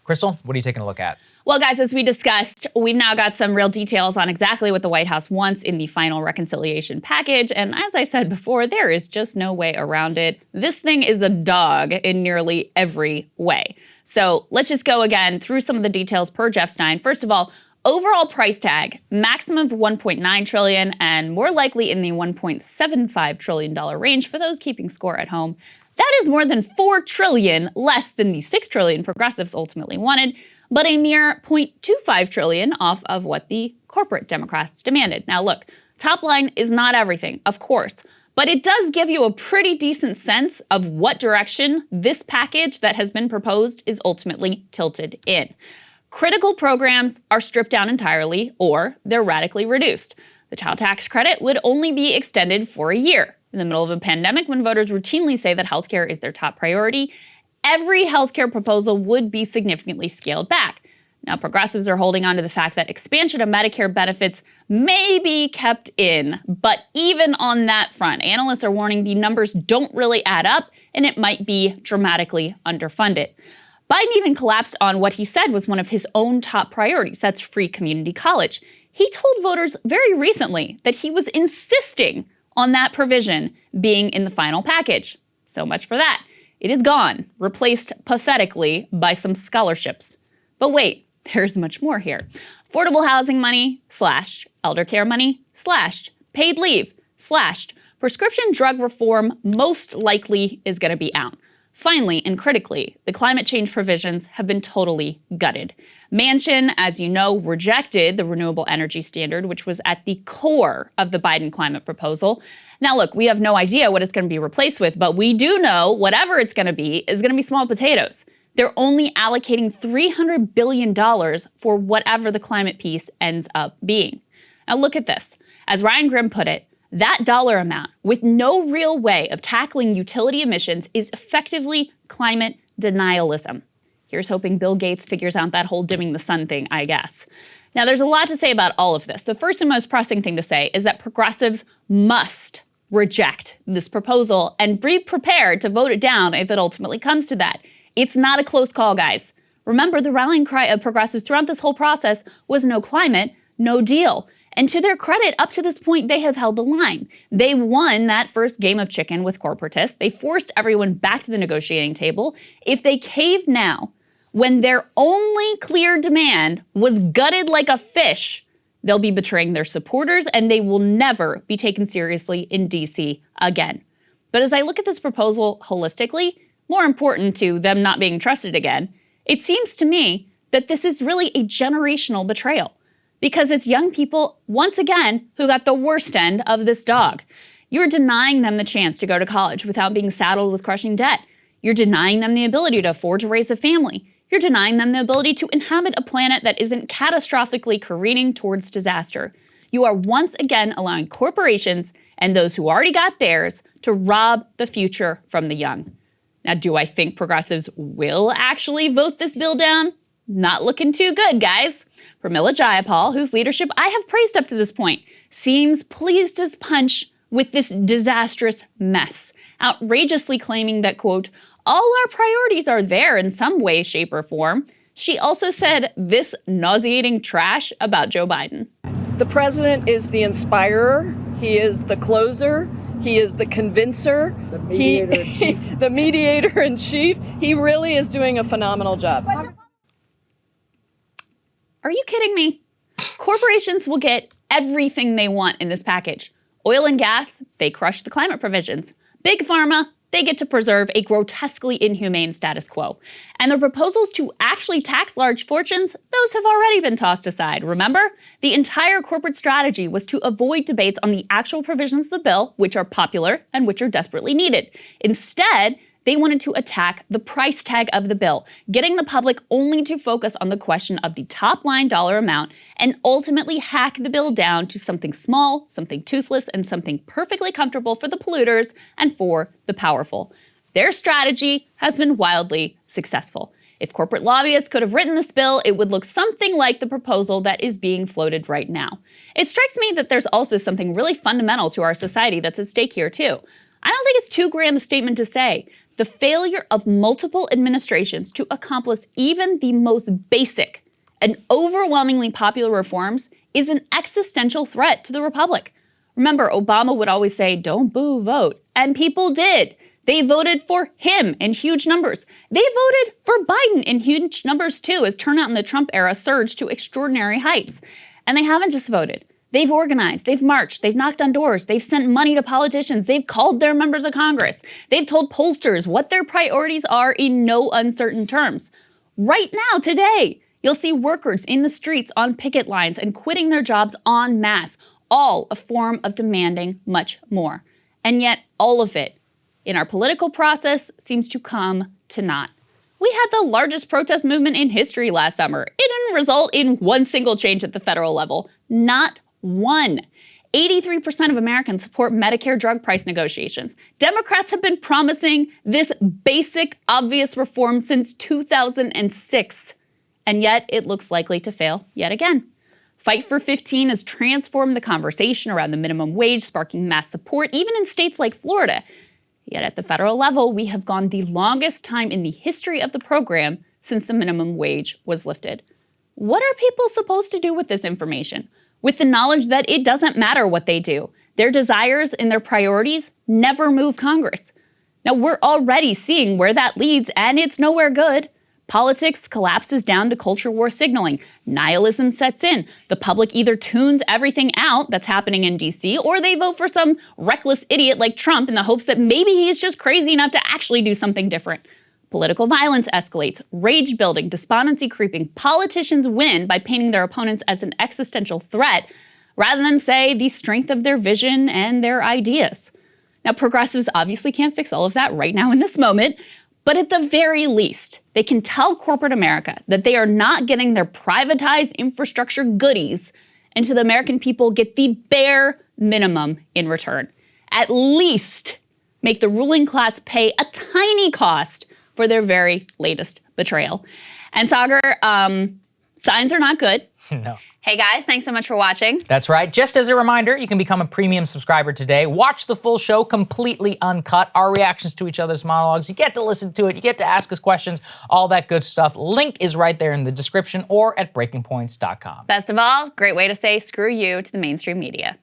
Krystal, what are you taking a look at? Well, guys, as we discussed, we've now got some real details on exactly what the White House wants in the final reconciliation package. And as I said before, there is just no way around it. This thing is a dog in nearly every way. So let's just go again through some of the details per Jeff Stein. First of all, overall price tag, maximum of $1.9 trillion and more likely in the $1.75 trillion range for those keeping score at home. That is more than $4 trillion less than the $6 trillion progressives ultimately wanted, but a mere $0.25 trillion off of what the corporate Democrats demanded. Now look, top line is not everything, of course, but it does give you a pretty decent sense of what direction this package that has been proposed is ultimately tilted in. Critical programs are stripped down entirely, or they're radically reduced. The child tax credit would only be extended for a year. In the middle of a pandemic, when voters routinely say that healthcare is their top priority, every healthcare proposal would be significantly scaled back. Now, progressives are holding on to the fact that expansion of Medicare benefits may be kept in, but even on that front, analysts are warning the numbers don't really add up and it might be dramatically underfunded. Biden even collapsed on what he said was one of his own top priorities, that's free community college. He told voters very recently that he was insisting on that provision being in the final package. So much for that. It is gone, replaced pathetically by some scholarships. But wait, there's much more here. Affordable housing money, slashed. Elder care money, slashed. Paid leave, slashed. Prescription drug reform most likely is going to be out. Finally, and critically, the climate change provisions have been totally gutted. Manchin, as you know, rejected the renewable energy standard, which was at the core of the Biden climate proposal. Now, look, we have no idea what it's going to be replaced with, but we do know whatever it's going to be is going to be small potatoes. They're only allocating $300 billion for whatever the climate piece ends up being. Now, look at this. As Ryan Grim put it, that dollar amount, with no real way of tackling utility emissions, is effectively climate denialism. Here's hoping Bill Gates figures out that whole dimming the sun thing, I guess. Now, there's a lot to say about all of this. The first and most pressing thing to say is that progressives must reject this proposal and be prepared to vote it down if it ultimately comes to that. It's not a close call, guys. Remember, the rallying cry of progressives throughout this whole process was no climate, no deal. And to their credit, up to this point, they have held the line. They won that first game of chicken with corporatists. They forced everyone back to the negotiating table. If they cave now, when their only clear demand was gutted like a fish, they'll be betraying their supporters and they will never be taken seriously in D.C. again. But as I look at this proposal holistically, more important to them not being trusted again, it seems to me that this is really a generational betrayal. Because it's young people, once again, who got the worst end of this dog. You're denying them the chance to go to college without being saddled with crushing debt. You're denying them the ability to afford to raise a family. You're denying them the ability to inhabit a planet that isn't catastrophically careening towards disaster. You are once again allowing corporations and those who already got theirs to rob the future from the young. Now, do I think progressives will actually vote this bill down? Not looking too good, guys. Pramila Jayapal, whose leadership I have praised up to this point, seems pleased as punch with this disastrous mess, outrageously claiming that, quote, all our priorities are there in some way, shape, or form. She also said this nauseating trash about Joe Biden. The president is the inspirer. He is the closer. He is the convincer. The mediator in chief. He really is doing a phenomenal job. Are you kidding me? Corporations will get everything they want in this package. Oil and gas, they crush the climate provisions. Big pharma, they get to preserve a grotesquely inhumane status quo. And the proposals to actually tax large fortunes, those have already been tossed aside, remember? The entire corporate strategy was to avoid debates on the actual provisions of the bill, which are popular and which are desperately needed. Instead, they wanted to attack the price tag of the bill, getting the public only to focus on the question of the top line dollar amount and ultimately hack the bill down to something small, something toothless, and something perfectly comfortable for the polluters and for the powerful. Their strategy has been wildly successful. If corporate lobbyists could have written this bill, it would look something like the proposal that is being floated right now. It strikes me that there's also something really fundamental to our society that's at stake here, too. I don't think it's too grand a statement to say The failure of multiple administrations to accomplish even the most basic and overwhelmingly popular reforms is an existential threat to the republic. Remember, Obama would always say, "Don't boo, vote." And people did. They voted for him in huge numbers. They voted for Biden in huge numbers too, as turnout in the Trump era surged to extraordinary heights. And they haven't just voted. They've organized, they've marched, they've knocked on doors, they've sent money to politicians, they've called their members of Congress, they've told pollsters what their priorities are in no uncertain terms. Right now, today, you'll see workers in the streets on picket lines and quitting their jobs en masse, all a form of demanding much more. And yet, all of it, in our political process, seems to come to naught. We had the largest protest movement in history last summer. It didn't result in one single change at the federal level. Not one. 83% of Americans support Medicare drug price negotiations. Democrats have been promising this basic, obvious reform since 2006. And yet, it looks likely to fail yet again. Fight for 15 has transformed the conversation around the minimum wage, sparking mass support, even in states like Florida. Yet at the federal level, we have gone the longest time in the history of the program since the minimum wage was lifted. What are people supposed to do with this information? With the knowledge that it doesn't matter what they do. Their desires and their priorities never move Congress. Now, we're already seeing where that leads, and it's nowhere good. Politics collapses down to culture war signaling. Nihilism sets in. The public either tunes everything out that's happening in DC, or they vote for some reckless idiot like Trump in the hopes that maybe he's just crazy enough to actually do something different. Political violence escalates, rage building, despondency creeping. Politicians win by painting their opponents as an existential threat, rather than, say, the strength of their vision and their ideas. Now, progressives obviously can't fix all of that right now in this moment, but at the very least, they can tell corporate America that they are not getting their privatized infrastructure goodies, and so the American people get the bare minimum in return. At least make the ruling class pay a tiny cost for their very latest betrayal. And Sagar, signs are not good. No. Hey guys, thanks so much for watching. That's right. Just as a reminder, you can become a premium subscriber today. Watch the full show completely uncut, our reactions to each other's monologues. You get to listen to it, you get to ask us questions, all that good stuff. Link is right there in the description or at breakingpoints.com. Best of all, great way to say screw you to the mainstream media.